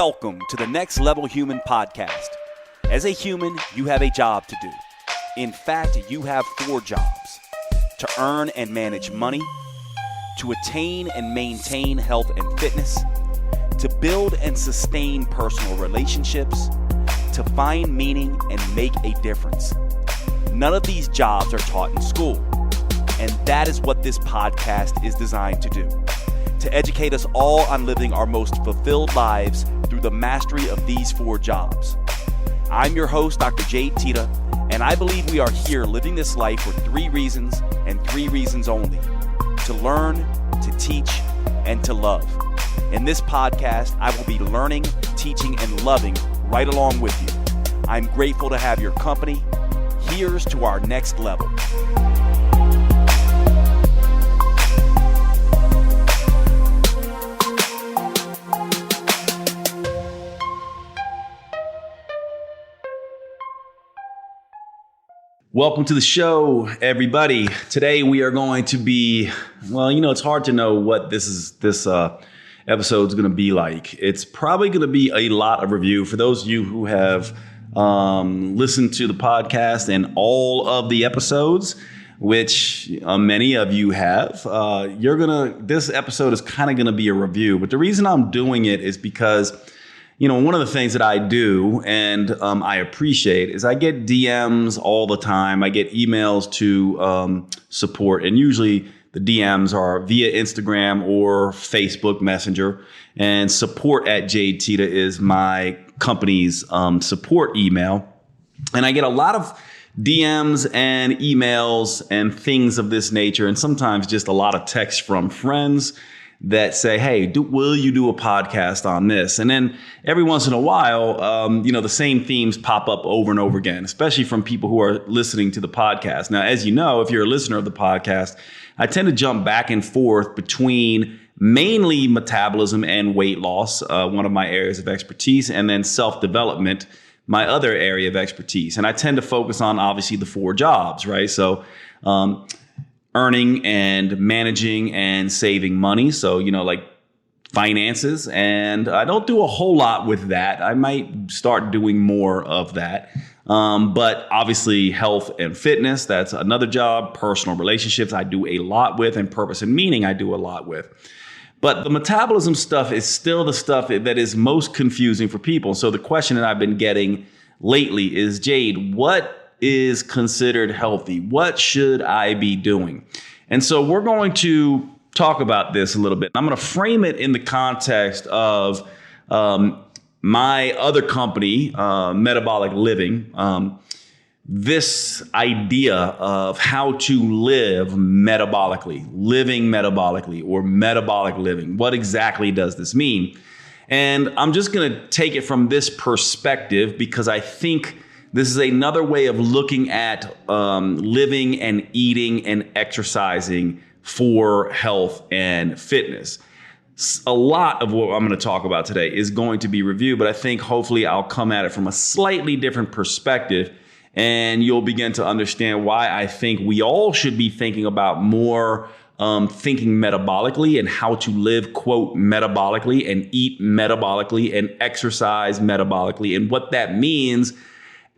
Welcome to the Next Level Human podcast. As a human, you have a job to do. In fact, you have 4 jobs: to earn and manage money, to attain and maintain health and fitness, to build and sustain personal relationships, to find meaning and make a difference. None of these jobs are taught in school, and that is what this podcast is designed to do. To educate us all on living our most fulfilled lives through the mastery of these 4 jobs. I'm your host, Dr. Jade Teta, and I believe we are here living this life for 3 reasons and 3 reasons only: to learn, to teach, and to love. In this podcast, I will be learning, teaching, and loving right along with you. I'm grateful to have your company. Here's to our next level. Welcome to the show, everybody. Today we are going to be, it's hard to know what this episode is going to be like. It's probably going to be a lot of review. For those of you who have listened to the podcast and all of the episodes, which many of you have, this episode is kind of going to be a review. But the reason I'm doing it is because one of the things that I do and I appreciate is I get DMs all the time. I get emails to support, and usually the DMs are via Instagram or Facebook Messenger. And support at Jade Teta is my company's support email. And I get a lot of DMs and emails and things of this nature, and sometimes just a lot of texts from friends that say, hey, will you do a podcast on this? And then every once in a while, the same themes pop up over and over again, especially from people who are listening to the podcast. Now, as you know, if you're a listener of the podcast, I tend to jump back and forth between mainly metabolism and weight loss, one of my areas of expertise, and then self-development, my other area of expertise. And I tend to focus on, obviously, the 4 jobs, right? So, earning and managing and saving money. So, like finances. And I don't do a whole lot with that. I might start doing more of that. But obviously health and fitness, that's another job. Personal relationships, I do a lot with, and purpose and meaning, I do a lot with. But the metabolism stuff is still the stuff that is most confusing for people. So the question that I've been getting lately is, Jade, what is considered healthy? What should I be doing? And so we're going to talk about this a little bit. I'm going to frame it in the context of my other company, Metabolic Living, this idea of how to live metabolically, living metabolically, or metabolic living. What exactly does this mean? And I'm just going to take it from this perspective because I think this is another way of looking at living and eating and exercising for health and fitness. A lot of what I'm going to talk about today is going to be reviewed, but I think hopefully I'll come at it from a slightly different perspective, and you'll begin to understand why I think we all should be thinking about more thinking metabolically and how to live, quote, metabolically, and eat metabolically and exercise metabolically, and what that means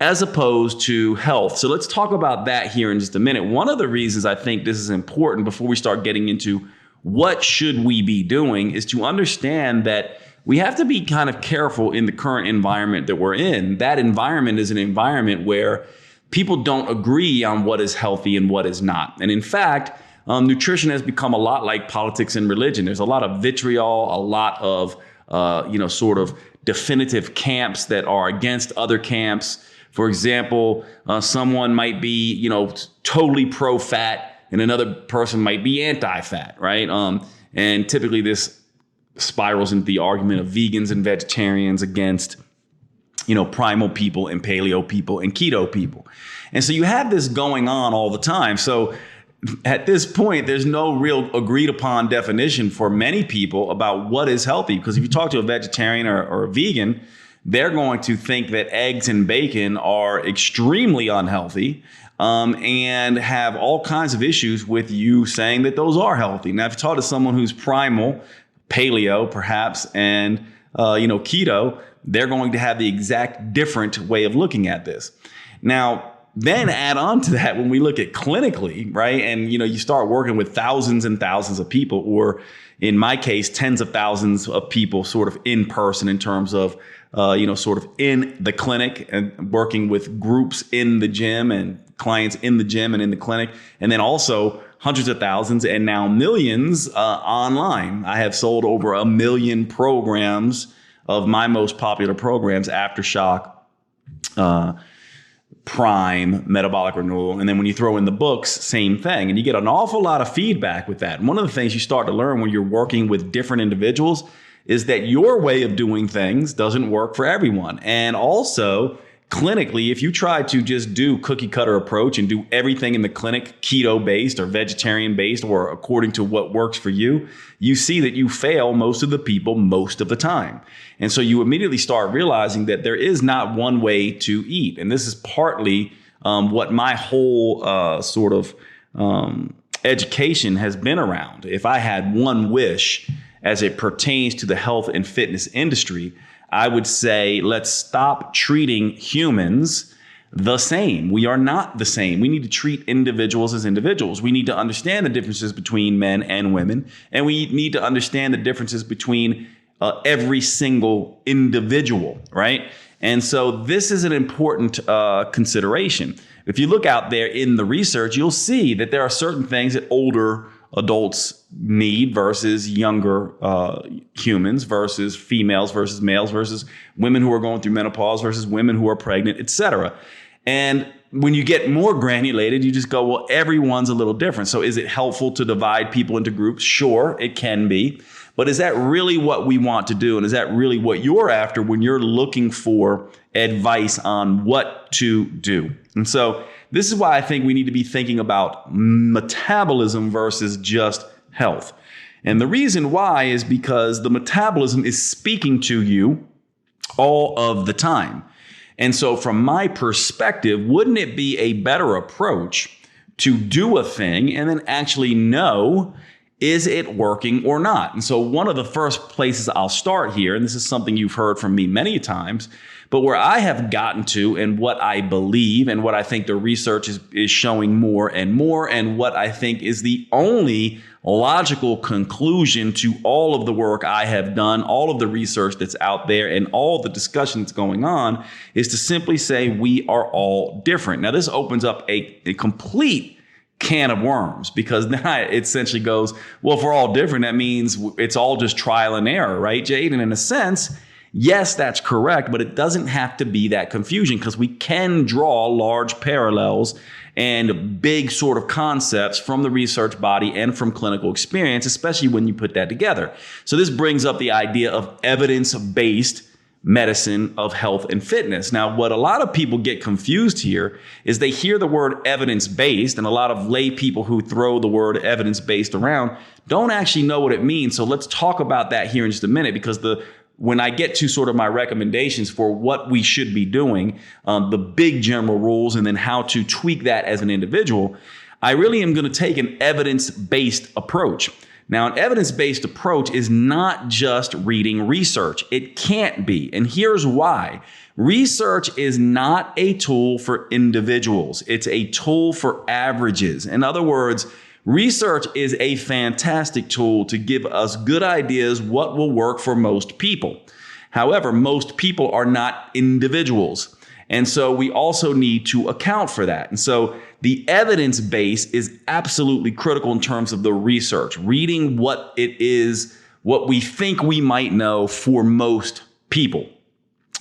as opposed to health. So let's talk about that here in just a minute. One of the reasons I think this is important before we start getting into what should we be doing is to understand that we have to be kind of careful in the current environment that we're in. That environment is an environment where people don't agree on what is healthy and what is not. And in fact, nutrition has become a lot like politics and religion. There's a lot of vitriol, a lot of, sort of definitive camps that are against other camps. For example, someone might be, totally pro-fat, and another person might be anti-fat, right? And typically this spirals into the argument of vegans and vegetarians against, primal people and paleo people and keto people. And so you have this going on all the time. So at this point, there's no real agreed upon definition for many people about what is healthy. Because if you talk to a vegetarian or a vegan, they're going to think that eggs and bacon are extremely unhealthy and have all kinds of issues with you saying that those are healthy. Now, if you talk to someone who's primal, paleo perhaps, and keto, they're going to have the exact different way of looking at this. Now, then add on to that when we look at clinically, right? And, you start working with thousands and thousands of people, or in my case, tens of thousands of people sort of in person in terms of, sort of in the clinic and working with groups in the gym and clients in the gym and in the clinic. And then also hundreds of thousands and now millions online. I have sold over 1 million programs of my most popular programs: Aftershock, Prime, Metabolic Renewal. And then when you throw in the books, same thing. And you get an awful lot of feedback with that. And one of the things you start to learn when you're working with different individuals is that your way of doing things doesn't work for everyone. And also, clinically, if you try to just do cookie cutter approach and do everything in the clinic keto based or vegetarian based or according to what works for you, you see that you fail most of the people most of the time. And so you immediately start realizing that there is not one way to eat. And this is partly what my whole education has been around. If I had one wish as it pertains to the health and fitness industry, I would say, let's stop treating humans the same. We are not the same. We need to treat individuals as individuals. We need to understand the differences between men and women, and we need to understand the differences between every single individual, right? And so this is an important consideration. If you look out there in the research, you'll see that there are certain things that older adults need versus younger humans versus females versus males versus women who are going through menopause versus women who are pregnant, etc. And when you get more granulated, you just go, well, everyone's a little different. So is it helpful to divide people into groups? Sure, it can be. But is that really what we want to do? And is that really what you're after when you're looking for advice on what to do? And so this is why I think we need to be thinking about metabolism versus just health. And the reason why is because the metabolism is speaking to you all of the time. And so from my perspective, wouldn't it be a better approach to do a thing and then actually know, is it working or not? And so one of the first places I'll start here, and this is something you've heard from me many times, but where I have gotten to and what I believe and what I think the research is showing more and what I think is the only logical conclusion to all of the work I have done, all of the research that's out there and all the discussion that's going on, is to simply say we are all different. Now, this opens up a complete can of worms, because then it essentially goes, well, if we're all different, that means it's all just trial and error, right, Jade? And in a sense, yes, that's correct, but it doesn't have to be that confusion, because we can draw large parallels and big sort of concepts from the research body and from clinical experience, especially when you put that together. So this brings up the idea of evidence-based medicine of health and fitness. Now, what a lot of people get confused here is they hear the word evidence-based, and a lot of lay people who throw the word evidence-based around don't actually know what it means. So let's talk about that here in just a minute, because when I get to sort of my recommendations for what we should be doing, the big general rules, and then how to tweak that as an individual, I really am going to take an evidence-based approach. Now, an evidence-based approach is not just reading research. It can't be. And here's why. Research is not a tool for individuals. It's a tool for averages. In other words, research is a fantastic tool to give us good ideas what will work for most people. However, most people are not individuals. And so we also need to account for that. And so the evidence base is absolutely critical in terms of the research, reading what it is, what we think we might know for most people.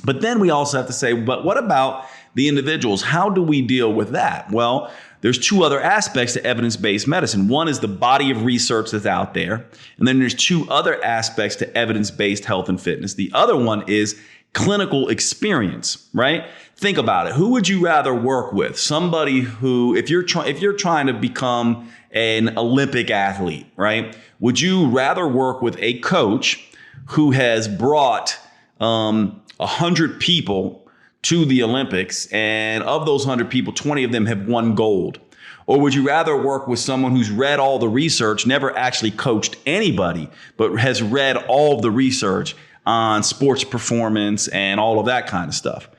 But then we also have to say, but what about the individuals? How do we deal with that? Well, there's two other aspects to evidence-based medicine. One is the body of research that's out there. And then there's two other aspects to evidence-based health and fitness. The other one is clinical experience, right? Think about it. Who would you rather work with? Somebody who, if you're trying to become an Olympic athlete, right? Would you rather work with a coach who has brought 100 people to the Olympics, and of those 100 people, 20 of them have won gold? Or would you rather work with someone who's read all the research, never actually coached anybody, but has read all of the research on sports performance and all of that kind of stuff.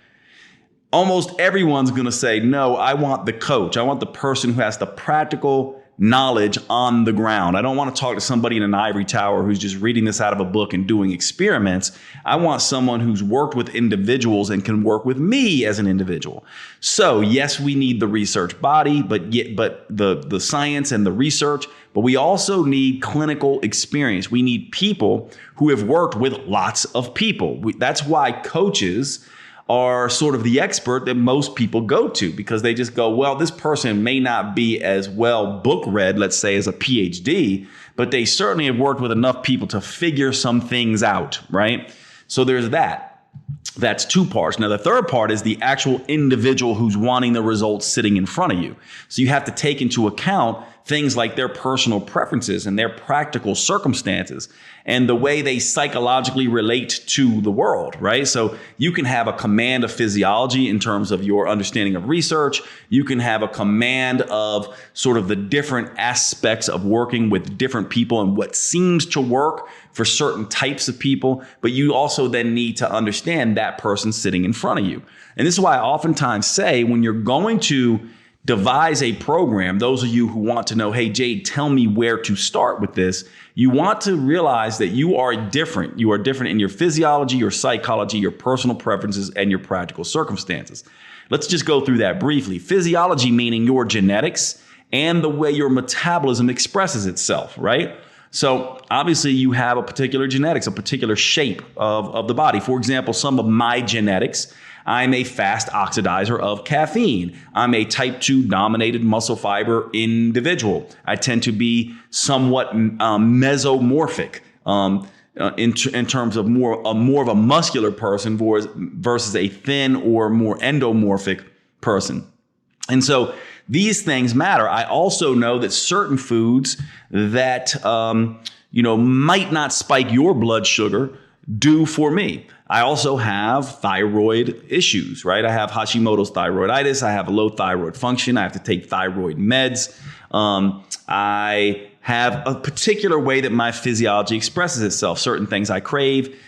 Almost everyone's going to say, no, I want the coach. I want the person who has the practical knowledge on the ground. I don't want to talk to somebody in an ivory tower who's just reading this out of a book and doing experiments. I want someone who's worked with individuals and can work with me as an individual. So yes, we need the research body, but the science and the research, but we also need clinical experience. We need people who have worked with lots of people. That's why coaches are sort of the expert that most people go to, because they just go, well, this person may not be as well book read, let's say, as a PhD, but they certainly have worked with enough people to figure some things out, right? So there's that. That's two parts. Now, the third part is the actual individual who's wanting the results sitting in front of you. So you have to take into account things like their personal preferences and their practical circumstances and the way they psychologically relate to the world, right? So you can have a command of physiology in terms of your understanding of research. You can have a command of sort of the different aspects of working with different people and what seems to work for certain types of people. But you also then need to understand that person sitting in front of you. And this is why I oftentimes say when you're going to devise a program, those of you who want to know, hey, Jade, tell me where to start with this. You want to realize that you are different. You are different in your physiology, your psychology, your personal preferences, and your practical circumstances. Let's just go through that briefly. Physiology meaning your genetics and the way your metabolism expresses itself, right? So obviously you have a particular genetics, a particular shape of the body. For example, some of my genetics, I'm a fast oxidizer of caffeine. I'm a type 2 dominated muscle fiber individual. I tend to be somewhat mesomorphic in terms of more of a muscular person versus a thin or more endomorphic person. And so these things matter. I also know that certain foods that might not spike your blood sugar do for me. I also have thyroid issues, right? I have Hashimoto's thyroiditis. I have a low thyroid function. I have to take thyroid meds. I have a particular way that my physiology expresses itself. Certain things I crave,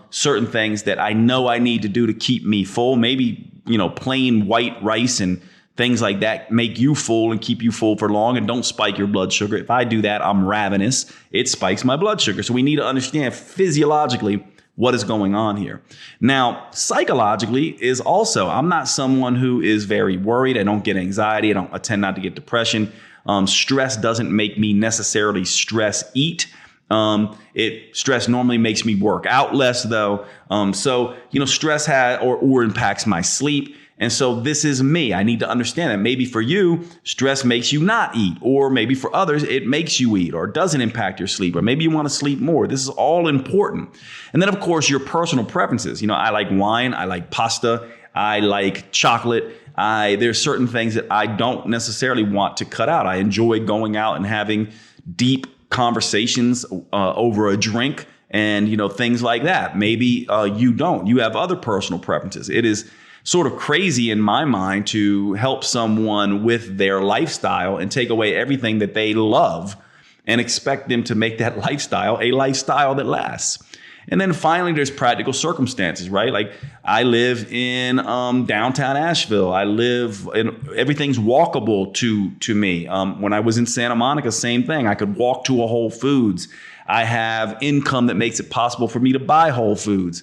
certain things that I know I need to do to keep me full. Maybe, plain white rice and things like that make you full and keep you full for long and don't spike your blood sugar. If I do that, I'm ravenous. It spikes my blood sugar. So we need to understand physiologically what is going on here. Now, psychologically is also, I'm not someone who is very worried. I don't get anxiety. I tend not to get depression. Stress doesn't make me necessarily stress eat. Stress normally makes me work out less though. Stress or impacts my sleep. And so this is me. I need to understand that maybe for you, stress makes you not eat, or maybe for others, it makes you eat or doesn't impact your sleep, or maybe you want to sleep more. This is all important. And then, of course, your personal preferences. I like wine. I like pasta. I like chocolate. There's certain things that I don't necessarily want to cut out. I enjoy going out and having deep conversations over a drink and, things like that. Maybe you don't. You have other personal preferences. It is sort of crazy in my mind to help someone with their lifestyle and take away everything that they love and expect them to make that lifestyle a lifestyle that lasts. And then finally, there's practical circumstances, right? Like I live in downtown Asheville. Everything's walkable to me. When I was in Santa Monica, same thing. I could walk to a Whole Foods. I have income that makes it possible for me to buy Whole Foods.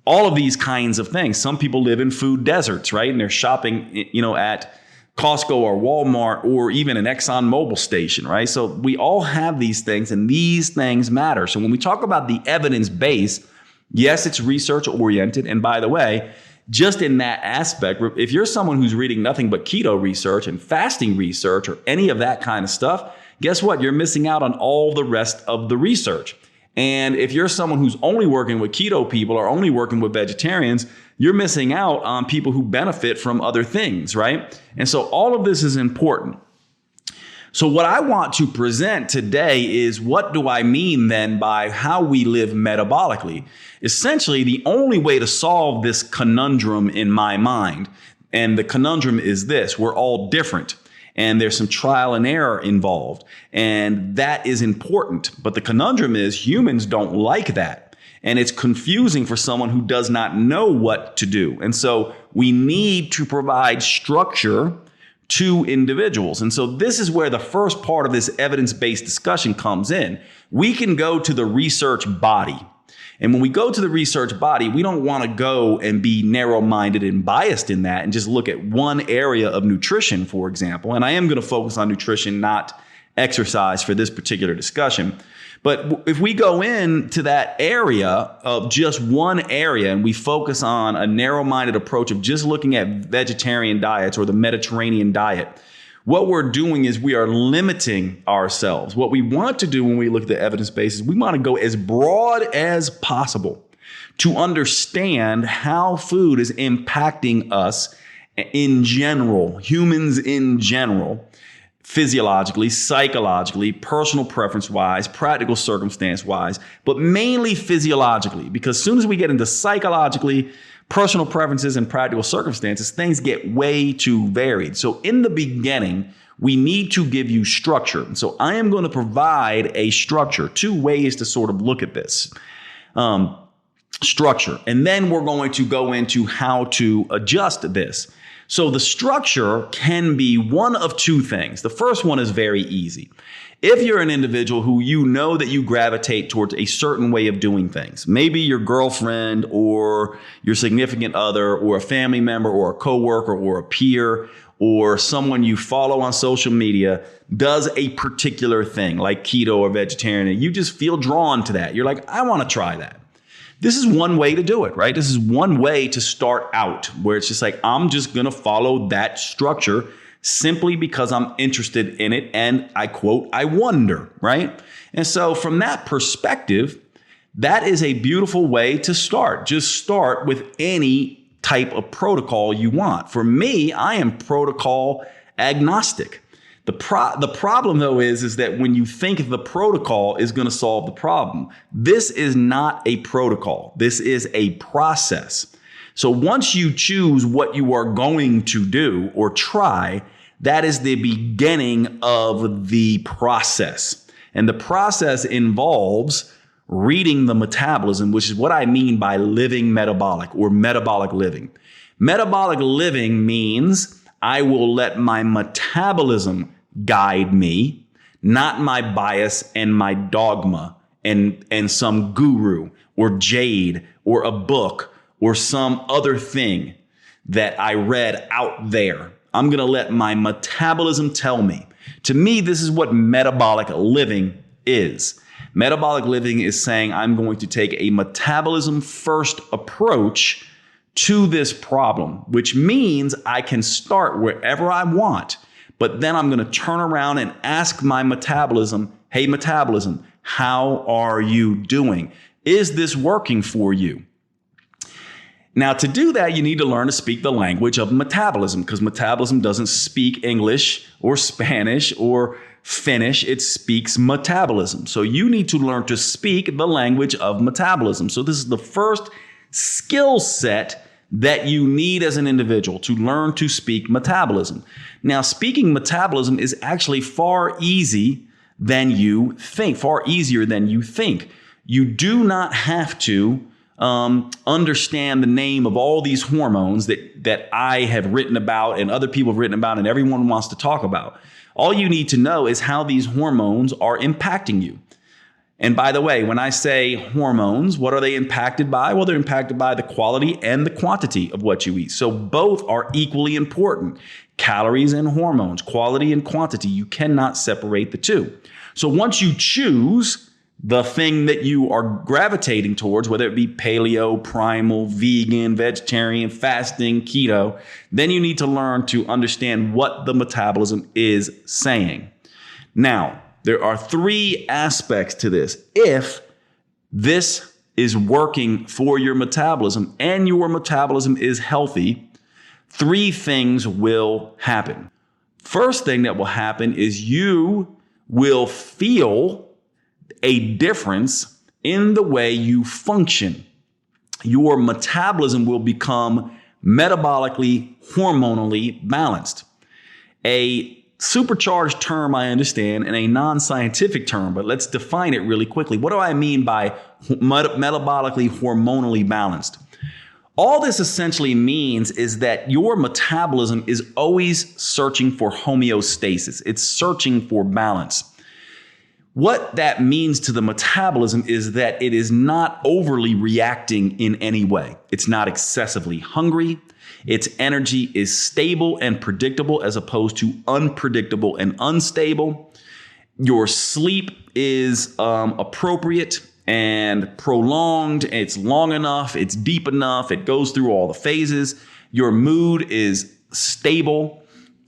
All of these kinds of things. Some people live in food deserts, right? And they're shopping, at Costco or Walmart or even an Exxon Mobil station, right? So we all have these things and these things matter. So when we talk about the evidence base, yes, it's research oriented. And by the way, just in that aspect, if you're someone who's reading nothing but keto research and fasting research or any of that kind of stuff, guess what? You're missing out on all the rest of the research. And if you're someone who's only working with keto people or only working with vegetarians, you're missing out on people who benefit from other things, right? And so all of this is important. So what I want to present today is what do I mean then by how we live metabolically? Essentially, the only way to solve this conundrum in my mind, and the conundrum is this: we're all different. And there's some trial and error involved. And that is important. But the conundrum is humans don't like that. And it's confusing for someone who does not know what to do. And so we need to provide structure to individuals. And so this is where the first part of this evidence-based discussion comes in. We can go to the research body. And when we go to the research body, we don't want to go and be narrow-minded and biased in that and just look at one area of nutrition, for example. And I am going to focus on nutrition, not exercise for this particular discussion. But if we go into that area of just one area and we focus on a narrow-minded approach of just looking at vegetarian diets or the Mediterranean diet, what we're doing is we are limiting ourselves. What we want to do when we look at the evidence base is we want to go as broad as possible to understand how food is impacting us in general, humans in general, physiologically, psychologically, personal preference-wise, practical circumstance-wise, but mainly physiologically, because as soon as we get into psychologically, personal preferences, and practical circumstances, things get way too varied. So in the beginning, we need to give you structure. So I am going to provide a structure, two ways to sort of look at this. Structure. And then we're going to go into how to adjust this. So the structure can be one of two things. The first one is very easy. If you're an individual who you know that you gravitate towards a certain way of doing things, maybe your girlfriend or your significant other or a family member or a coworker or a peer or someone you follow on social media does a particular thing like keto or vegetarian, and you just feel drawn to that. You're like, I want to try that. This is one way to do it, right? This is one way to start out where it's just like, I'm just going to follow that structure simply because I'm interested in it. And I quote, I wonder, right? And so from that perspective, that is a beautiful way to start. Just start with any type of protocol you want. For me, I am protocol agnostic. The problem, though, is that when you think the protocol is going to solve the problem, this is not a protocol. This is a process. So once you choose what you are going to do or try, that is the beginning of the process. And the process involves reading the metabolism, which is what I mean by living metabolic or metabolic living. Metabolic living means I will let my metabolism guide me, not my bias and my dogma and some guru or Jade or a book or some other thing that I read out there. I'm going to let my metabolism tell me. To me, this is what metabolic living is. Metabolic living is saying I'm going to take a metabolism first approach to this problem, which means I can start wherever I want. But then I'm going to turn around and ask my metabolism, hey, metabolism, how are you doing? Is this working for you? Now, to do that, you need to learn to speak the language of metabolism, because metabolism doesn't speak English or Spanish or Finnish. It speaks metabolism. So you need to learn to speak the language of metabolism. So this is the first skill set that you need as an individual, to learn to speak metabolism. Now, speaking metabolism is actually far easier than you think. You do not have to understand the name of all these hormones that I have written about and other people have written about and everyone wants to talk about. All you need to know is how these hormones are impacting you. And by the way, when I say hormones, what are they impacted by? Well, they're impacted by the quality and the quantity of what you eat. So both are equally important. Calories and hormones, quality and quantity. You cannot separate the two. So once you choose the thing that you are gravitating towards, whether it be paleo, primal, vegan, vegetarian, fasting, keto, then you need to learn to understand what the metabolism is saying. Now, there are three aspects to this. If this is working for your metabolism and your metabolism is healthy, three things will happen. First thing that will happen is you will feel a difference in the way you function. Your metabolism will become metabolically, hormonally balanced. A supercharged term, I understand, and a non-scientific term, but let's define it really quickly. What do I mean by metabolically hormonally balanced? All this essentially means is that your metabolism is always searching for homeostasis. It's searching for balance. What that means to the metabolism is that it is not overly reacting in any way. It's not excessively hungry. Its energy is stable and predictable as opposed to unpredictable and unstable. Your sleep is appropriate and prolonged. It's long enough. It's deep enough. It goes through all the phases. Your mood is stable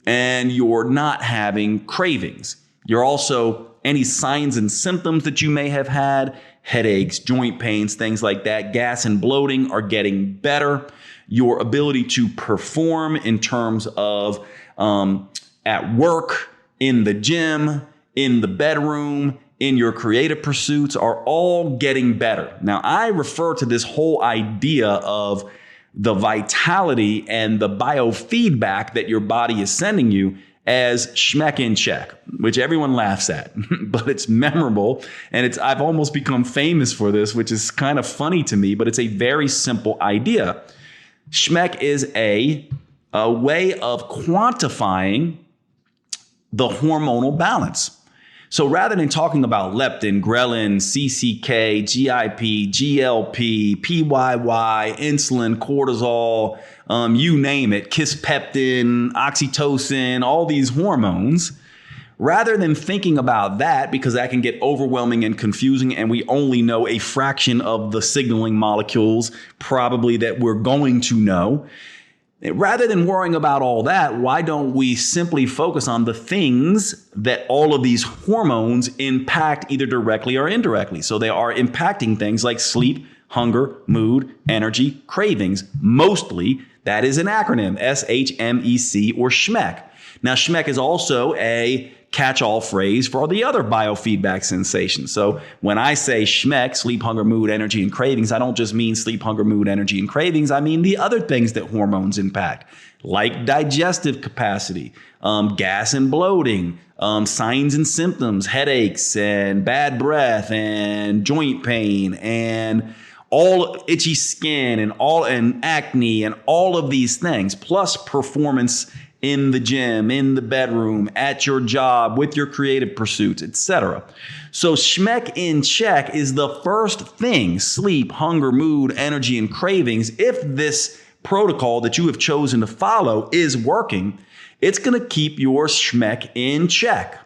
and you're not having cravings. You're also any signs and symptoms that you may have had, headaches, joint pains, things like that, gas and bloating are getting better. Your ability to perform in terms of at work, in the gym, in the bedroom, in your creative pursuits are all getting better. Now, I refer to this whole idea of the vitality and the biofeedback that your body is sending you as schmeck in check, which everyone laughs at, but it's memorable. And I've almost become famous for this, which is kind of funny to me, but it's a very simple idea. Schmeck is a way of quantifying the hormonal balance. So rather than talking about leptin, ghrelin, CCK, GIP, GLP, PYY, insulin, cortisol, you name it, kisspeptin, oxytocin, all these hormones, rather than thinking about that, because that can get overwhelming and confusing and we only know a fraction of the signaling molecules probably that we're going to know, rather than worrying about all that, why don't we simply focus on the things that all of these hormones impact either directly or indirectly? So they are impacting things like sleep, hunger, mood, energy, cravings. Mostly, that is an acronym, SHMEC or SHMEC. Now, SHMEC is also a catch-all phrase for all the other biofeedback sensations. So when I say SHMEC, sleep, hunger, mood, energy, and cravings, I don't just mean sleep, hunger, mood, energy, and cravings. I mean the other things that hormones impact, like digestive capacity, gas and bloating, signs and symptoms, headaches and bad breath and joint pain and all itchy skin and acne and all of these things, plus performance in the gym, in the bedroom, at your job, with your creative pursuits, etc. So schmeck in check is the first thing, sleep, hunger, mood, energy, and cravings. If this protocol that you have chosen to follow is working, it's going to keep your schmeck in check.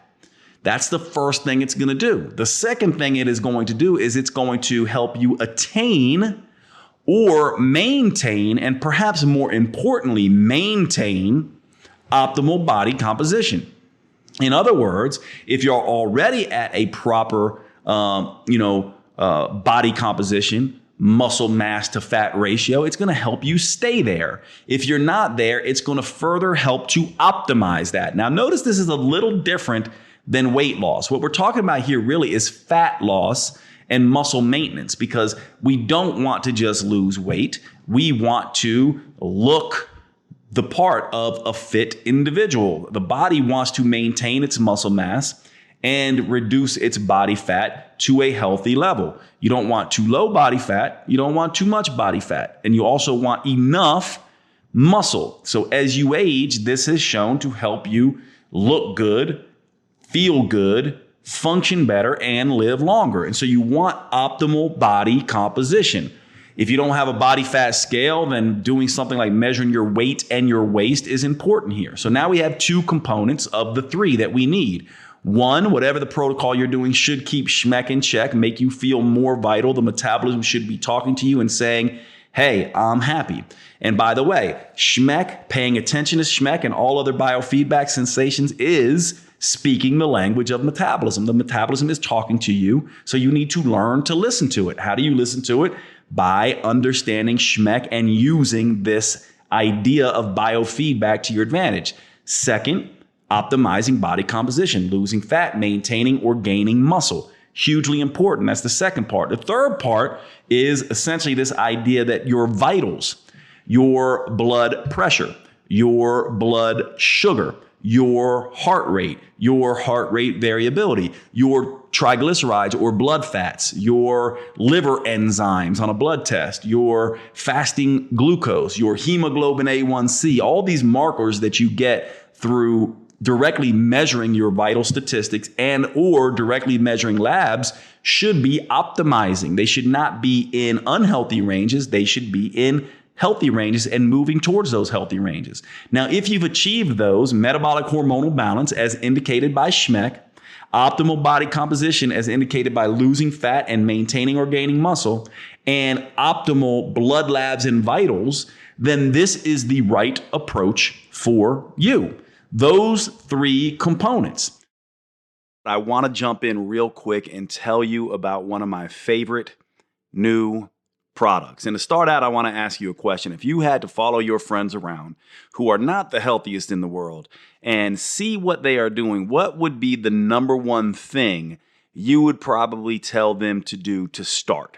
That's the first thing it's going to do. The second thing it is going to do is it's going to help you attain or maintain, and perhaps more importantly, maintain optimal body composition. In other words, if you're already at a proper, body composition, muscle mass to fat ratio, it's going to help you stay there. If you're not there, it's going to further help to optimize that. Now, notice this is a little different than weight loss. What we're talking about here really is fat loss and muscle maintenance, because we don't want to just lose weight. We want to look the part of a fit individual. The body wants to maintain its muscle mass and reduce its body fat to a healthy level. You don't want too low body fat. You don't want too much body fat. And you also want enough muscle. So as you age, this is shown to help you look good, feel good, function better, and live longer. And so you want optimal body composition. If you don't have a body fat scale, then doing something like measuring your weight and your waist is important here. So now we have two components of the three that we need. One, whatever the protocol you're doing should keep schmeck in check, make you feel more vital. The metabolism should be talking to you and saying, hey, I'm happy. And by the way, schmeck, paying attention to schmeck and all other biofeedback sensations is speaking the language of metabolism. The metabolism is talking to you, so you need to learn to listen to it. How do you listen to it? By understanding schmeck and using this idea of biofeedback to your advantage. Second, optimizing body composition, losing fat, maintaining or gaining muscle. Hugely important. That's the second part. The third part is essentially this idea that your vitals, your blood pressure, your blood sugar, your heart rate variability, your triglycerides or blood fats, your liver enzymes on a blood test, your fasting glucose, your hemoglobin A1C, all these markers that you get through directly measuring your vital statistics and or directly measuring labs should be optimizing. They should not be in unhealthy ranges. They should be in healthy ranges and moving towards those healthy ranges. Now, if you've achieved those, metabolic hormonal balance as indicated by SHMEC, optimal body composition as indicated by losing fat and maintaining or gaining muscle, and optimal blood labs and vitals, then this is the right approach for you. Those three components. I want to jump in real quick and tell you about one of my favorite new products. And to start out, I want to ask you a question. If you had to follow your friends around who are not the healthiest in the world and see what they are doing, what would be the number one thing you would probably tell them to do to start?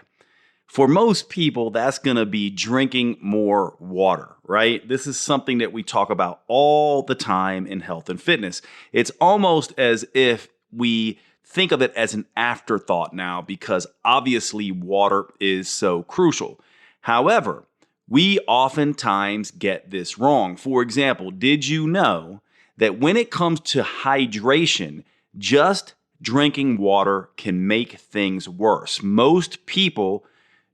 For most people, that's going to be drinking more water, right? This is something that we talk about all the time in health and fitness. It's almost as if we think of it as an afterthought now because obviously water is so crucial. However, we oftentimes get this wrong. For example, did you know that when it comes to hydration, just drinking water can make things worse? Most people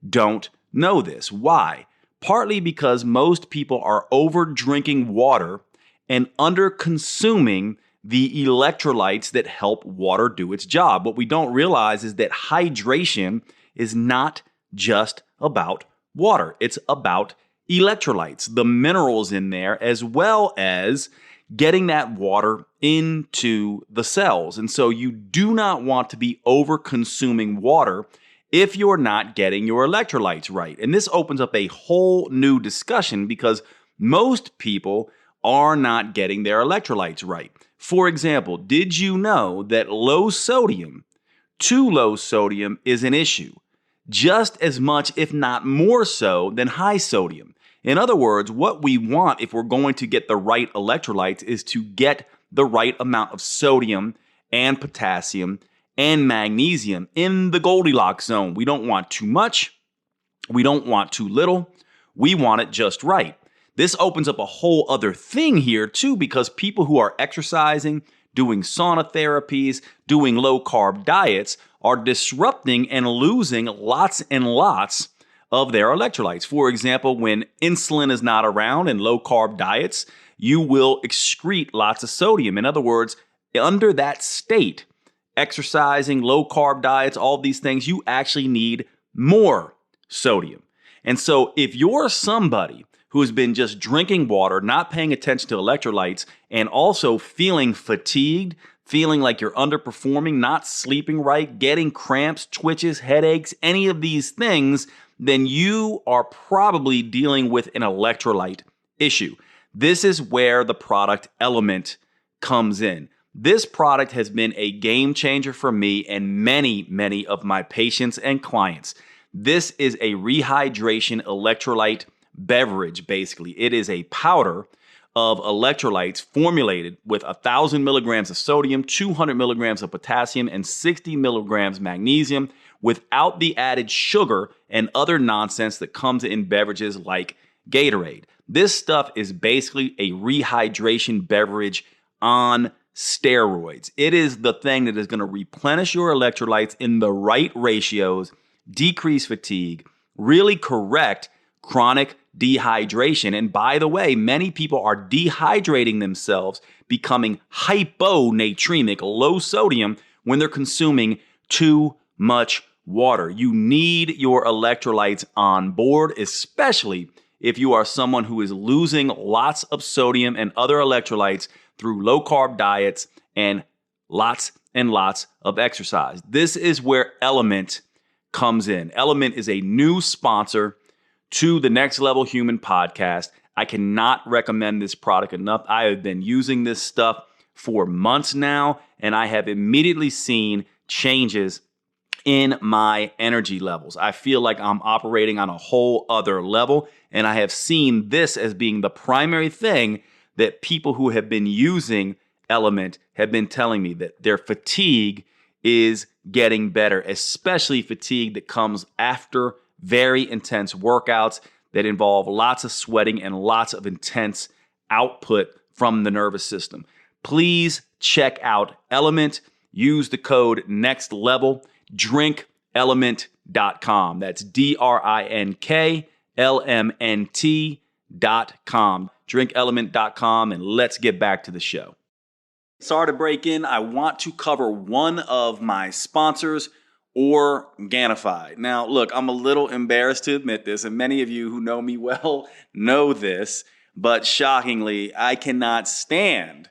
don't know this. Why? Partly because most people are over drinking water and under consuming the electrolytes that help water do its job. What we don't realize is that hydration is not just about water. It's about electrolytes, the minerals in there, as well as getting that water into the cells. And so you do not want to be over consuming water if you're not getting your electrolytes right. And this opens up a whole new discussion because most people are not getting their electrolytes right. For example, did you know that low sodium, too low sodium, is an issue? Just as much, if not more so, than high sodium. In other words, what we want if we're going to get the right electrolytes is to get the right amount of sodium and potassium and magnesium in the Goldilocks zone. We don't want too much. We don't want too little. We want it just right. This opens up a whole other thing here too, because people who are exercising, doing sauna therapies, doing low carb diets are disrupting and losing lots and lots of their electrolytes. For example, when insulin is not around in low carb diets, you will excrete lots of sodium. In other words, under that state, exercising, low carb diets, all these things, you actually need more sodium. And so if you're somebody who has been just drinking water, not paying attention to electrolytes, and also feeling fatigued, feeling like you're underperforming, not sleeping right, getting cramps, twitches, headaches, any of these things, then you are probably dealing with an electrolyte issue. This is where the product Element comes in. This product has been a game changer for me and many of my patients and clients. This is a rehydration electrolyte beverage, basically. It is a powder of electrolytes formulated with 1,000 milligrams of sodium, 200 milligrams of potassium, and 60 milligrams magnesium without the added sugar and other nonsense that comes in beverages like Gatorade. This stuff is basically a rehydration beverage on steroids. It is the thing that is going to replenish your electrolytes in the right ratios, decrease fatigue, really correct chronic dehydration. And by the way, many people are dehydrating themselves, becoming hyponatremic, low sodium, when they're consuming too much water. You need your electrolytes on board, especially if you are someone who is losing lots of sodium and other electrolytes through low carb diets and lots of exercise. This is where Element comes in. Element is a new sponsor to the Next Level Human podcast. I cannot recommend this product enough. I have been using this stuff for months now, and I have immediately seen changes in my energy levels. I feel like I'm operating on a whole other level, and I have seen this as being the primary thing that people who have been using Element have been telling me, that their fatigue is getting better, especially fatigue that comes after very intense workouts that involve lots of sweating and lots of intense output from the nervous system. Please check out Element. Use the code NEXTLEVEL. DrinkElement.com. That's DrinkElement.com. DrinkElement.com, and let's get back to the show. Sorry to break in. I want to cover one of my sponsors, Organifi. Now, look, I'm a little embarrassed to admit this, and many of you who know me well know this, but shockingly, I cannot stand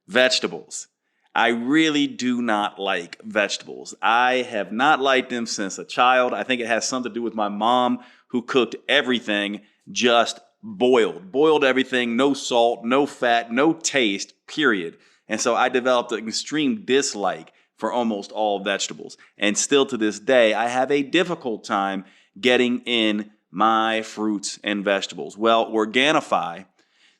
vegetables. I really do not like vegetables. I have not liked them since a child. I think it has something to do with my mom, who cooked everything just boiled everything, no salt, no fat, no taste, period. And so I developed an extreme dislike for almost all vegetables. And still to this day, I have a difficult time getting in my fruits and vegetables. Well, Organifi,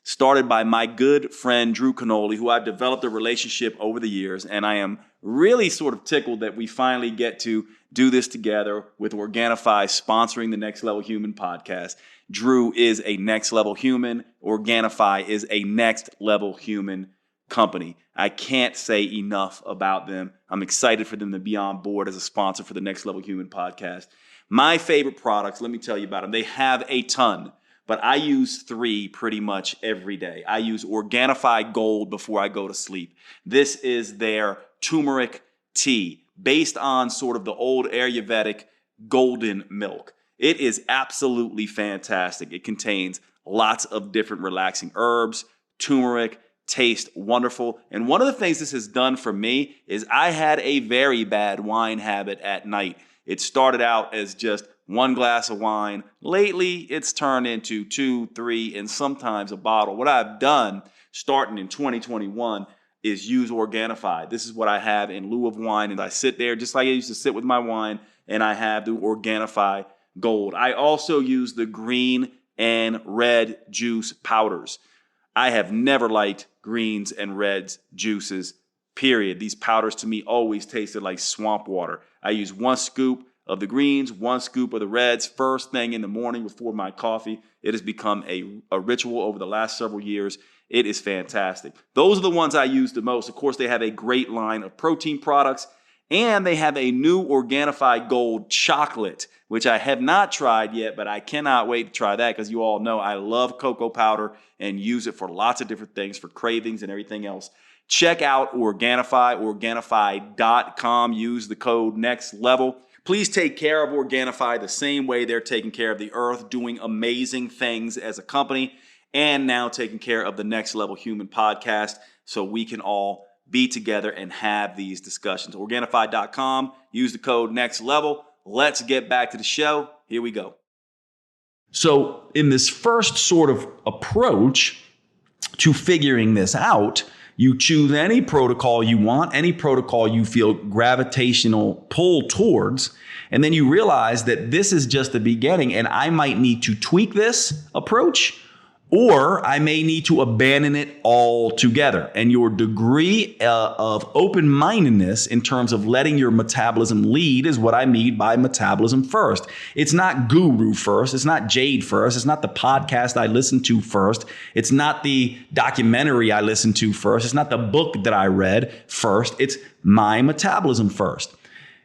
started by my good friend Drew Canoli, who I've developed a relationship over the years, and I am really sort of tickled that we finally get to do this together with Organifi sponsoring the Next Level Human podcast. Drew is a Next Level Human. Organifi is a Next Level Human company. I can't say enough about them. I'm excited for them to be on board as a sponsor for the Next Level Human podcast. My favorite products, let me tell you about them. They have a ton, but I use 3 pretty much every day. I use Organifi Gold before I go to sleep. This is their turmeric tea based on sort of the old Ayurvedic golden milk. It is absolutely fantastic. It contains lots of different relaxing herbs, turmeric, tastes wonderful. And one of the things this has done for me is I had a very bad wine habit at night. It started out as just 1 glass of wine. Lately, it's turned into 2, 3, and sometimes a bottle. What I've done, starting in 2021, is use Organifi. This is what I have in lieu of wine, and I sit there just like I used to sit with my wine, and I have the Organifi Gold. I also use the green and red juice powders. I have never liked greens and reds juices, period. These powders to me always tasted like swamp water. I use 1 scoop of the greens, 1 scoop of the reds first thing in the morning before my coffee. It has become a ritual over the last several years. It is fantastic. Those are the ones I use the most. Of course, they have a great line of protein products, and they have a new Organifi Gold chocolate, which I have not tried yet, but I cannot wait to try that because you all know I love cocoa powder and use it for lots of different things, for cravings and everything else. Check out Organifi, Organifi.com. Use the code NEXTLEVEL. Please take care of Organifi the same way they're taking care of the earth, doing amazing things as a company, and now taking care of the Next Level Human podcast so we can all be together and have these discussions. Organifi.com. Use the code NEXTLEVEL. Let's get back to the show. Here we go. So in this first sort of approach to figuring this out, you choose any protocol you want, any protocol you feel gravitational pull towards, and then you realize that this is just the beginning and I might need to tweak this approach, or I may need to abandon it altogether. And your degree of open-mindedness in terms of letting your metabolism lead is what I mean by metabolism first. It's not guru first. It's not Jade first. It's not the podcast I listen to first. It's not the documentary I listened to first. It's not the book that I read first. It's my metabolism first.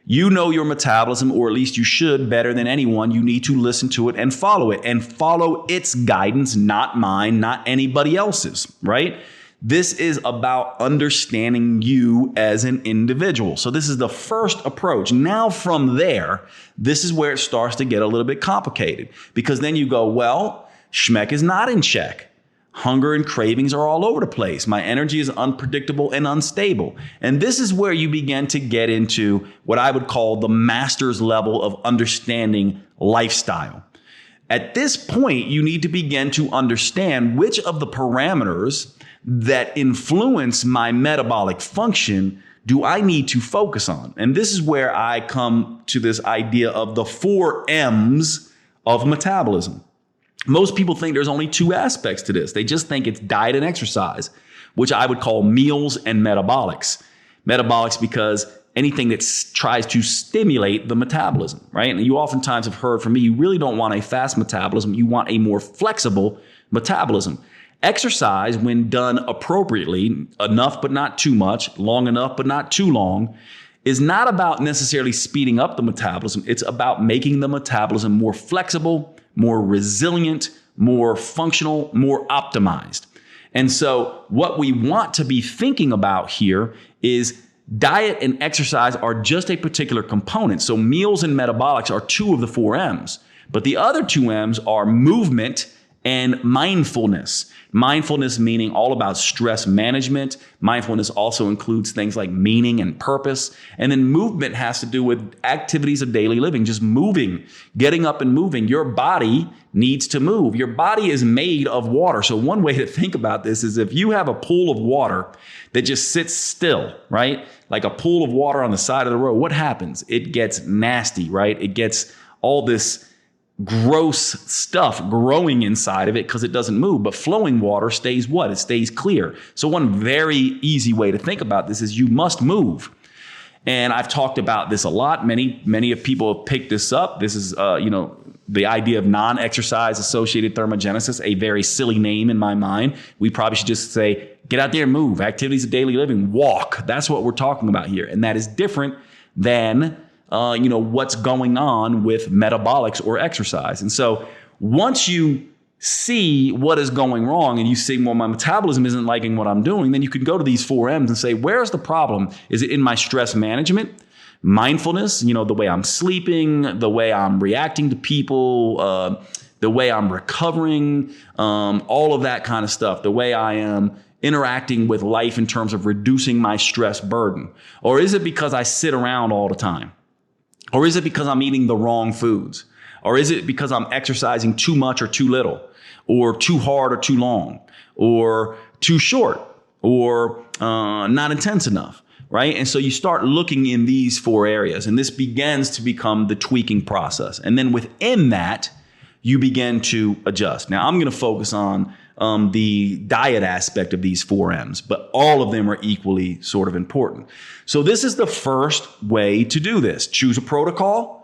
You know your metabolism, or at least you should, better than anyone. You need to listen to it and follow its guidance, not mine, not anybody else's, right? This is about understanding you as an individual. So this is the first approach. Now from there, this is where it starts to get a little bit complicated, because then you go, well, Schmeck is not in check. Hunger and cravings are all over the place. My energy is unpredictable and unstable. And this is where you begin to get into what I would call the master's level of understanding lifestyle. At this point, you need to begin to understand which of the parameters that influence my metabolic function do I need to focus on? And this is where I come to this idea of the 4 M's of metabolism. Most people think there's only 2 aspects to this. They just think it's diet and exercise, which I would call meals and metabolics. Metabolics because anything that tries to stimulate the metabolism, right? And you oftentimes have heard from me, you really don't want a fast metabolism. You want a more flexible metabolism. Exercise, when done appropriately, enough but not too much, long enough but not too long, is not about necessarily speeding up the metabolism. It's about making the metabolism more flexible, more resilient, more functional, more optimized. And so what we want to be thinking about here is diet and exercise are just a particular component. So meals and metabolics are 2 of the 4 M's, but the other 2 M's are movement and mindfulness. Mindfulness meaning all about stress management. Mindfulness also includes things like meaning and purpose. And then movement has to do with activities of daily living, just moving, getting up and moving. Your body needs to move. Your body is made of water. So one way to think about this is if you have a pool of water that just sits still, right? Like a pool of water on the side of the road, what happens? It gets nasty, right? It gets all this gross stuff growing inside of it because it doesn't move. But flowing water stays what? It stays clear. So one very easy way to think about this is you must move. And I've talked about this a lot. Many of people have picked this up. This is, the idea of non-exercise associated thermogenesis, a very silly name in my mind. We probably should just say, get out there and move. Activities of daily living, walk. That's what we're talking about here. And that is different than what's going on with metabolics or exercise. And so once you see what is going wrong and you see, well, my metabolism isn't liking what I'm doing, then you can go to these 4 M's and say, where's the problem? Is it in my stress management? Mindfulness, the way I'm sleeping, the way I'm reacting to people, the way I'm recovering, all of that kind of stuff, the way I am interacting with life in terms of reducing my stress burden? Or is it because I sit around all the time? Or is it because I'm eating the wrong foods? Or is it because I'm exercising too much or too little? Or too hard or too long? Or too short? Or not intense enough? Right? And so you start looking in these 4 areas, and this begins to become the tweaking process. And then within that, you begin to adjust. Now, I'm going to focus on the diet aspect of these 4 M's, but all of them are equally sort of important. So this is the first way to do this. Choose a protocol.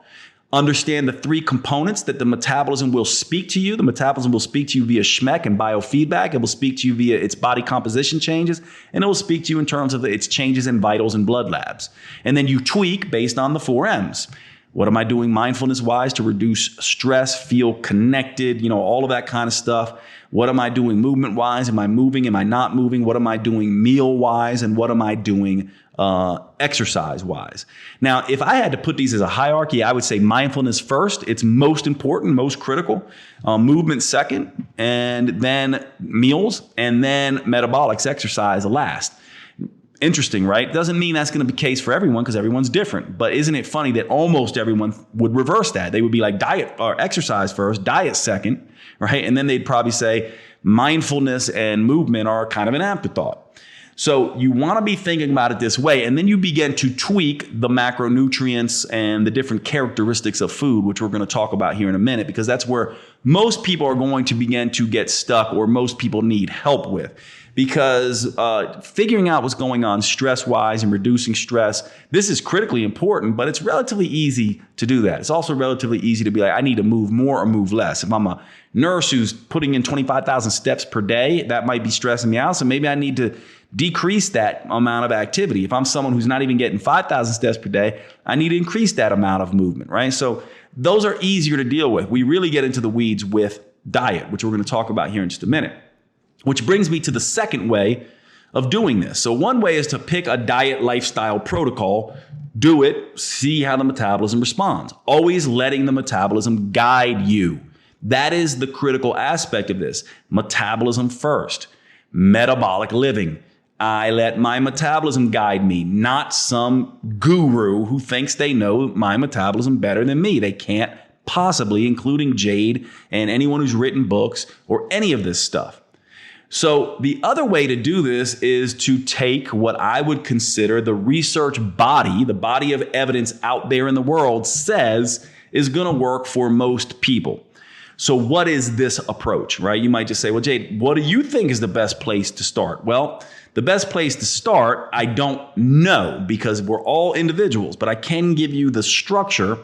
Understand the 3 components that the metabolism will speak to you. The metabolism will speak to you via SHMEC and biofeedback. It will speak to you via its body composition changes, and it will speak to you in terms of its changes in vitals and blood labs. And then you tweak based on the 4 M's. What am I doing mindfulness-wise to reduce stress, feel connected, all of that kind of stuff? What am I doing movement-wise? Am I moving? Am I not moving? What am I doing meal-wise? And what am I doing exercise-wise? Now, if I had to put these as a hierarchy, I would say mindfulness first. It's most important, most critical. Movement second, and then meals, and then metabolics, exercise last. Interesting, right? Doesn't mean that's going to be the case for everyone because everyone's different. But isn't it funny that almost everyone would reverse that? They would be like diet or exercise first, diet second, right? And then they'd probably say mindfulness and movement are kind of an afterthought. So you want to be thinking about it this way, and then you begin to tweak the macronutrients and the different characteristics of food, which we're going to talk about here in a minute, because that's where most people are going to begin to get stuck, or most people need help with. Because figuring out what's going on stress-wise and reducing stress, this is critically important, but it's relatively easy to do that. It's also relatively easy to be like, I need to move more or move less. If I'm a nurse who's putting in 25,000 steps per day, that might be stressing me out. So maybe I need to decrease that amount of activity. If I'm someone who's not even getting 5,000 steps per day, I need to increase that amount of movement, right? So those are easier to deal with. We really get into the weeds with diet, which we're going to talk about here in just a minute. Which brings me to the second way of doing this. So one way is to pick a diet lifestyle protocol, do it, see how the metabolism responds. Always letting the metabolism guide you. That is the critical aspect of this. Metabolism first. Metabolic living. I let my metabolism guide me, not some guru who thinks they know my metabolism better than me. They can't possibly, including Jade and anyone who's written books or any of this stuff. So the other way to do this is to take what I would consider the research body, the body of evidence out there in the world says is going to work for most people. So what is this approach, right? You might just say, well, Jade, what do you think is the best place to start? Well, the best place to start, I don't know because we're all individuals, but I can give you the structure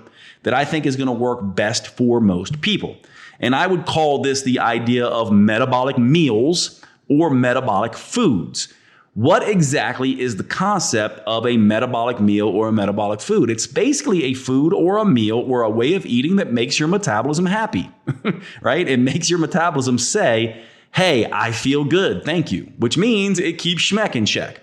that I think is going to work best for most people. And I would call this the idea of metabolic meals or metabolic foods. What exactly is the concept of a metabolic meal or a metabolic food? It's basically a food or a meal or a way of eating that makes your metabolism happy, right? It makes your metabolism say, hey, I feel good, thank you, which means it keeps schmeck in check.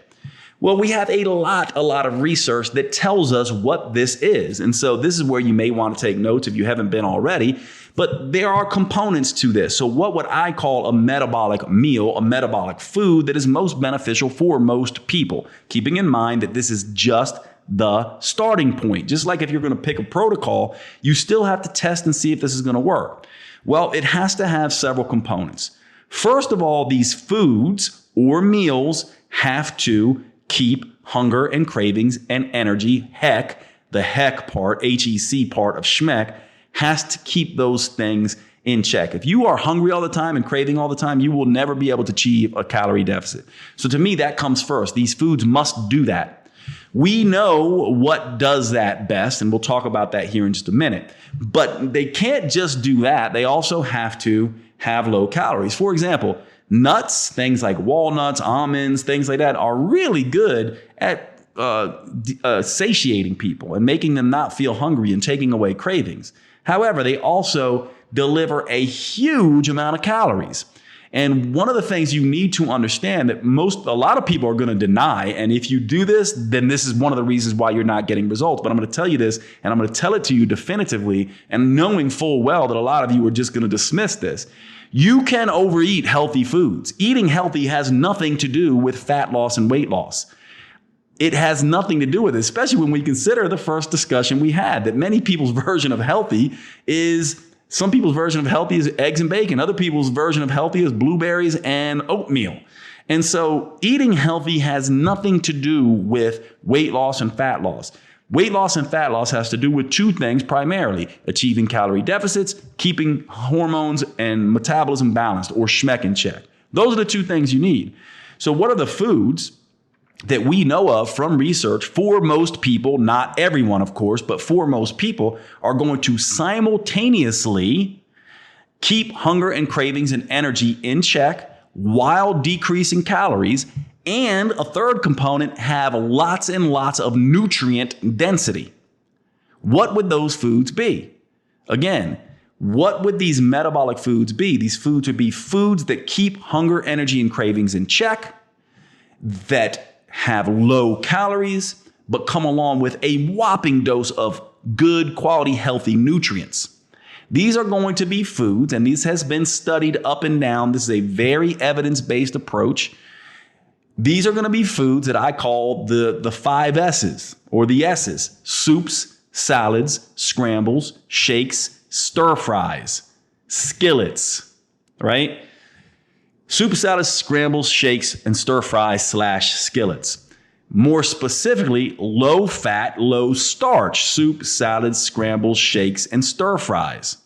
Well, we have a lot of research that tells us what this is. And so this is where you may want to take notes if you haven't been already, but there are components to this. So what would I call a metabolic meal, a metabolic food that is most beneficial for most people? Keeping in mind that this is just the starting point. Just like if you're going to pick a protocol, you still have to test and see if this is going to work. Well, it has to have several components. First of all, these foods or meals have to keep hunger and cravings and energy. Heck, the heck part, HEC part of schmeck has to keep those things in check. If you are hungry all the time and craving all the time, you will never be able to achieve a calorie deficit. So to me, that comes first. These foods must do that. We know what does that best, and we'll talk about that here in just a minute. But they can't just do that. They also have to have low calories. For example, nuts, things like walnuts, almonds, things like that are really good at satiating people and making them not feel hungry and taking away cravings. However, they also deliver a huge amount of calories. And one of the things you need to understand that a lot of people are going to deny, and if you do this, then this is one of the reasons why you're not getting results. But I'm going to tell you this, and I'm going to tell it to you definitively, and knowing full well that a lot of you are just going to dismiss this. You can overeat healthy foods. Eating healthy has nothing to do with fat loss and weight loss. It has nothing to do with it, especially when we consider the first discussion we had, that many people's version of healthy is, some people's version of healthy is eggs and bacon. Other people's version of healthy is blueberries and oatmeal. And so eating healthy has nothing to do with weight loss and fat loss. Weight loss and fat loss has to do with two things primarily: achieving calorie deficits, keeping hormones and metabolism balanced or schmeck in check. Those are the two things you need. So what are the foods that we know of from research for most people, not everyone, of course, but for most people, are going to simultaneously keep hunger and cravings and energy in check while decreasing calories? And a third component, have lots and lots of nutrient density. What would those foods be? Again, what would these metabolic foods be? These foods would be foods that keep hunger, energy, and cravings in check, that have low calories, but come along with a whopping dose of good quality, healthy nutrients. These are going to be foods, and this has been studied up and down. This is a very evidence-based approach. These are going to be foods that I call the 5 S's or the S's: soups, salads, scrambles, shakes, stir fries, skillets, right? Soup, salads, scrambles, shakes, and stir fries / skillets. More specifically, low fat, low starch, soup, salads, scrambles, shakes, and stir fries.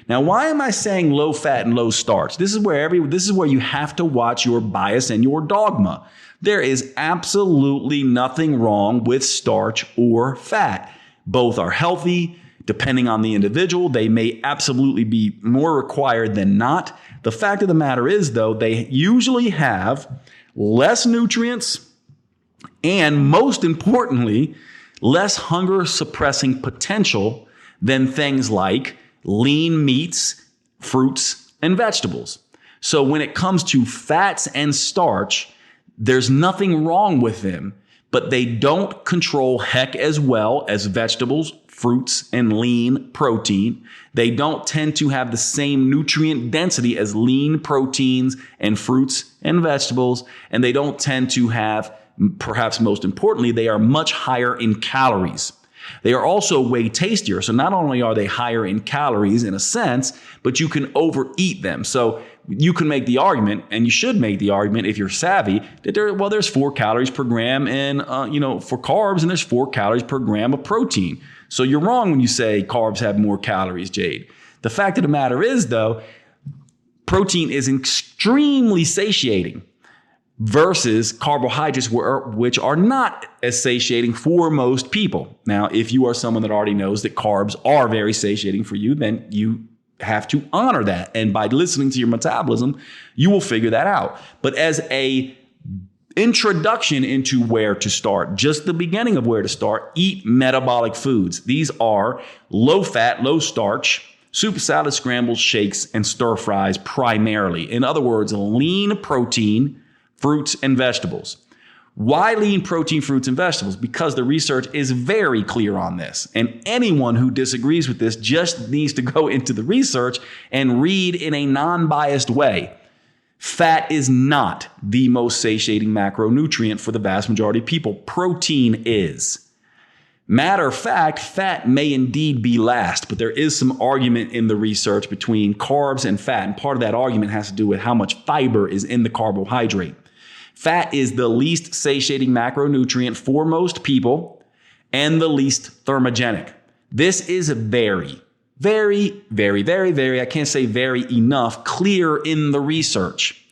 Now, why am I saying low fat and low starch? This is where you have to watch your bias and your dogma. There is absolutely nothing wrong with starch or fat. Both are healthy. Depending on the individual, they may absolutely be more required than not. The fact of the matter is, though, they usually have less nutrients and, most importantly, less hunger suppressing potential than things like lean meats, fruits, and vegetables. So when it comes to fats and starch, there's nothing wrong with them, but they don't control heck as well as vegetables, fruits, and lean protein. They don't tend to have the same nutrient density as lean proteins and fruits and vegetables, and they don't tend to have, perhaps most importantly, they are much higher in calories. They are also way tastier. So not only are they higher in calories in a sense, but you can overeat them. So you can make the argument, and you should make the argument if you're savvy, that there's 4 calories per gram and, for carbs, and there's 4 calories per gram of protein. So you're wrong when you say carbs have more calories, Jade. The fact of the matter is, though, protein is extremely satiating versus carbohydrates, which are not as satiating for most people. Now, if you are someone that already knows that carbs are very satiating for you, then you have to honor that. And by listening to your metabolism, you will figure that out. But as a introduction into where to start, just the beginning of where to start, eat metabolic foods. These are low fat, low starch, soup, salad, scrambles, shakes, and stir fries primarily. In other words, lean protein, fruits, and vegetables. Why lean protein, fruits, and vegetables? Because the research is very clear on this. And anyone who disagrees with this just needs to go into the research and read in a non-biased way. Fat is not the most satiating macronutrient for the vast majority of people. Protein is. Matter of fact, fat may indeed be last, but there is some argument in the research between carbs and fat. And part of that argument has to do with how much fiber is in the carbohydrate. Fat is the least satiating macronutrient for most people and the least thermogenic. This is very, very, very, very, very, I can't say very enough, clear in the research.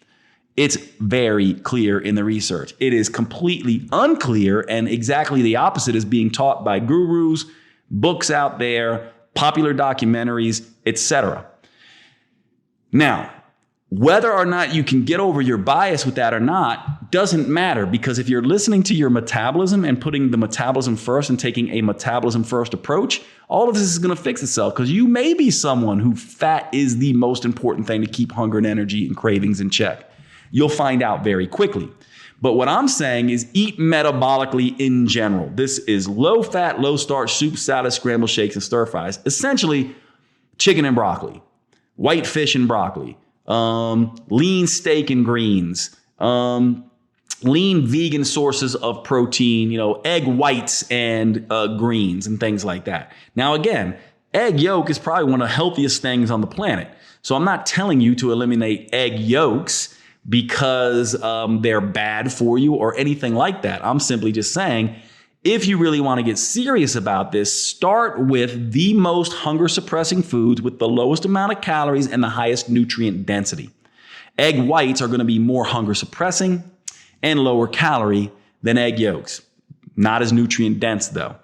It's very clear in the research. It is completely unclear, and exactly the opposite is being taught by gurus, books out there, popular documentaries, etc. Now, whether or not you can get over your bias with that or not doesn't matter, because if you're listening to your metabolism and putting the metabolism first and taking a metabolism first approach, all of this is going to fix itself, because you may be someone who fat is the most important thing to keep hunger and energy and cravings in check. You'll find out very quickly. But what I'm saying is eat metabolically in general. This is low fat, low starch, soup, salad, scrambled shakes, and stir fries. Essentially, chicken and broccoli, white fish and broccoli, lean steak and greens, lean vegan sources of protein, egg whites and greens and things like that. Now, again, egg yolk is probably one of the healthiest things on the planet. So I'm not telling you to eliminate egg yolks because they're bad for you or anything like that. I'm simply just saying, if you really want to get serious about this, start with the most hunger suppressing foods with the lowest amount of calories and the highest nutrient density. Egg whites are going to be more hunger suppressing and lower calorie than egg yolks. Not as nutrient dense though.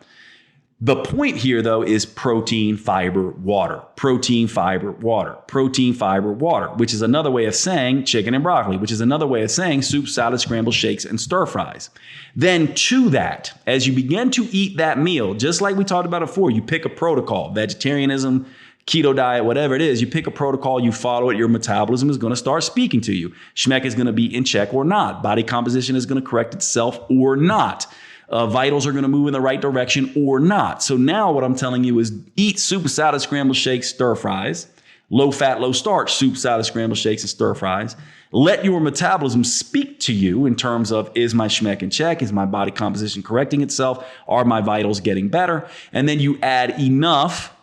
The point here, though, is protein, fiber, water. Protein, fiber, water. Protein, fiber, water, which is another way of saying chicken and broccoli, which is another way of saying soup, salad, scrambled shakes, and stir fries. Then to that, as you begin to eat that meal, just like we talked about before, you pick a protocol, vegetarianism, keto diet, whatever it is, you pick a protocol, you follow it, your metabolism is going to start speaking to you. Schmeck is going to be in check or not. Body composition is going to correct itself or not. Vitals are going to move in the right direction or not. So now what I'm telling you is eat soup, salad, scrambled shakes, stir fries, low fat, low starch, soup, salad, scrambled shakes, and stir fries. Let your metabolism speak to you in terms of, is my schmeck in check? Is my body composition correcting itself? Are my vitals getting better? And then you add enough,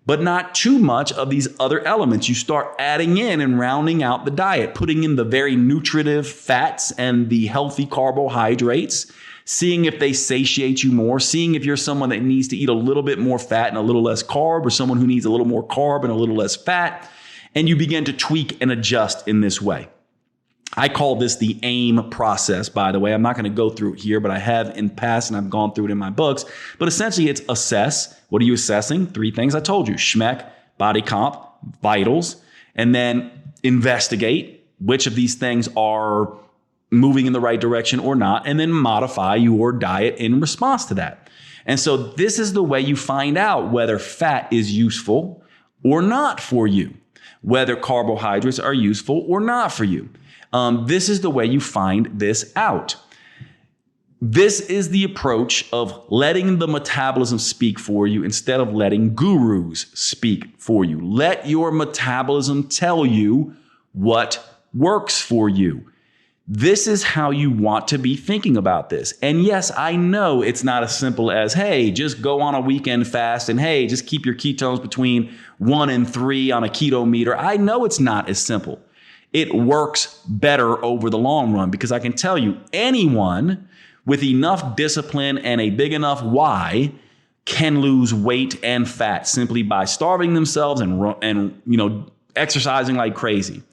but not too much of these other elements. You start adding in and rounding out the diet, putting in the very nutritive fats and the healthy carbohydrates, seeing if they satiate you more, seeing if you're someone that needs to eat a little bit more fat and a little less carb, or someone who needs a little more carb and a little less fat. And you begin to tweak and adjust in this way. I call this the AIM process, by the way. I'm not going to go through it here, but I have in past and I've gone through it in my books. But essentially it's assess. What are you assessing? 3 things I told you: schmeck, body comp, vitals, and then investigate which of these things are moving in the right direction or not, and then modify your diet in response to that. And so this is the way you find out whether fat is useful or not for you, whether carbohydrates are useful or not for you. This is the way you find this out. This is the approach of letting the metabolism speak for you instead of letting gurus speak for you. Let your metabolism tell you what works for you. This is how you want to be thinking about this. And yes, I know it's not as simple as, hey, just go on a weekend fast and hey, just keep your ketones between 1 and 3 on a keto meter. I know it's not as simple. it works better over the long run, because I can tell you, anyone with enough discipline and a big enough why can lose weight and fat simply by starving themselves and exercising like crazy.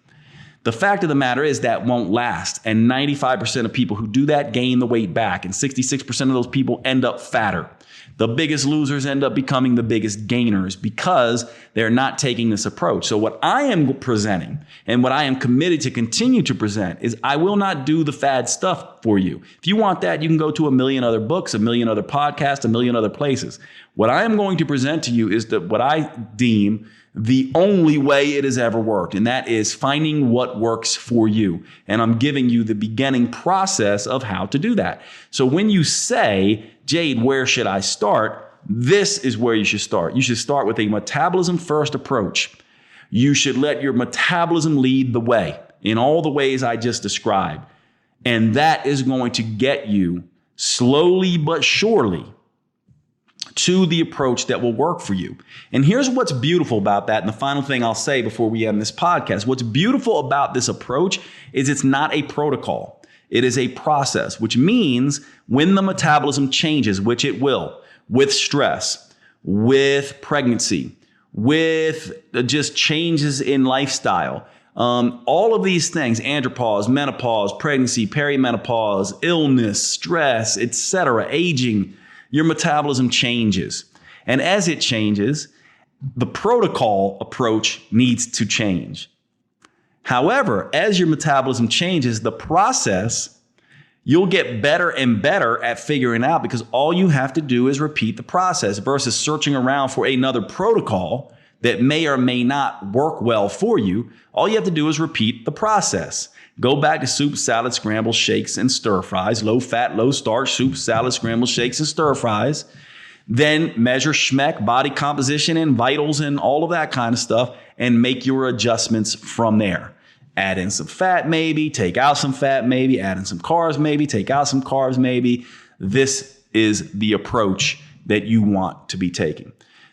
The fact of the matter is that won't last. And 95% of people who do that gain the weight back. And 66% of those people end up fatter. The biggest losers end up becoming the biggest gainers because they're not taking this approach. So what I am presenting and what I am committed to continue to present is I will not do the fad stuff for you. If you want that, you can go to a million other books, a million other podcasts, a million other places. What I am going to present to you is what I deem the only way it has ever worked, and that is finding what works for you. And I'm giving you the beginning process of how to do that. So when you say, Jade, where should I start? This is where you should start. You should start with a metabolism first approach. You should let your metabolism lead the way in all the ways I just described. And that is going to get you slowly but surely to the approach that will work for you. And here's what's beautiful about that. And the final thing I'll say before we end this podcast, what's beautiful about this approach is it's not a protocol. It is a process, which means when the metabolism changes, which it will, with stress, with pregnancy, with just changes in lifestyle, all of these things, andropause, menopause, pregnancy, perimenopause, illness, stress, etc., aging, your metabolism changes. And as it changes, the protocol approach needs to change. However, as your metabolism changes, the process, you'll get better and better at figuring out, because all you have to do is repeat the process versus searching around for another protocol that may or may not work well for you. All you have to do is repeat the process. Go back to soup, salad, scrambles, shakes, and stir fries. Low fat, low starch, soup, salad, scrambles, shakes, and stir fries. Then measure schmeck, body composition, and vitals, and all of that kind of stuff, and make your adjustments from there. Add in some fat, maybe. Take out some fat, maybe. Add in some carbs, maybe. Take out some carbs, maybe. This is the approach that you want to be taking.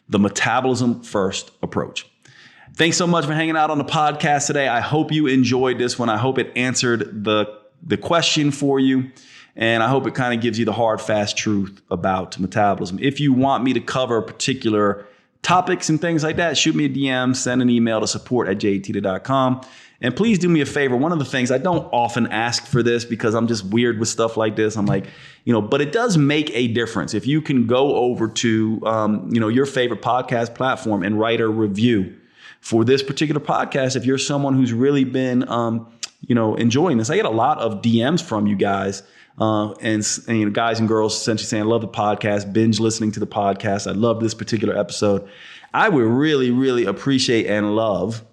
The metabolism first approach. Thanks so much for hanging out on the podcast today. I hope you enjoyed this one. I hope it answered the question for you. And I hope it kind of gives you the hard, fast truth about metabolism. If you want me to cover particular topics and things like that, shoot me a DM, send an email to support@jadeteta.com. And please do me a favor. One of the things, I don't often ask for this because I'm just weird with stuff like this. I'm like, but it does make a difference. If you can go over to, your favorite podcast platform and write a review for this particular podcast, if you're someone who's really been, enjoying this. I get a lot of DMs from you guys and guys and girls essentially saying, I love the podcast, binge listening to the podcast. I love this particular episode. I would really, really appreciate and love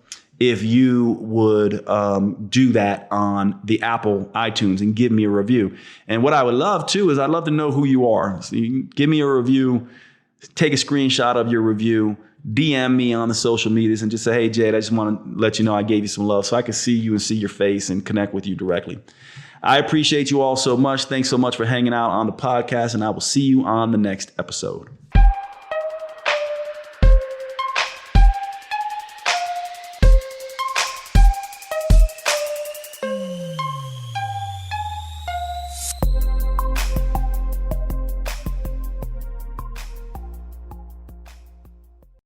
if you would do that on the Apple iTunes and give me a review. And what I would love too is I'd love to know who you are. So you can give me a review, take a screenshot of your review, DM me on the social medias and just say, hey, Jade, I just want to let you know I gave you some love so I can see you and see your face and connect with you directly. I appreciate you all so much. Thanks so much for hanging out on the podcast, and I will see you on the next episode.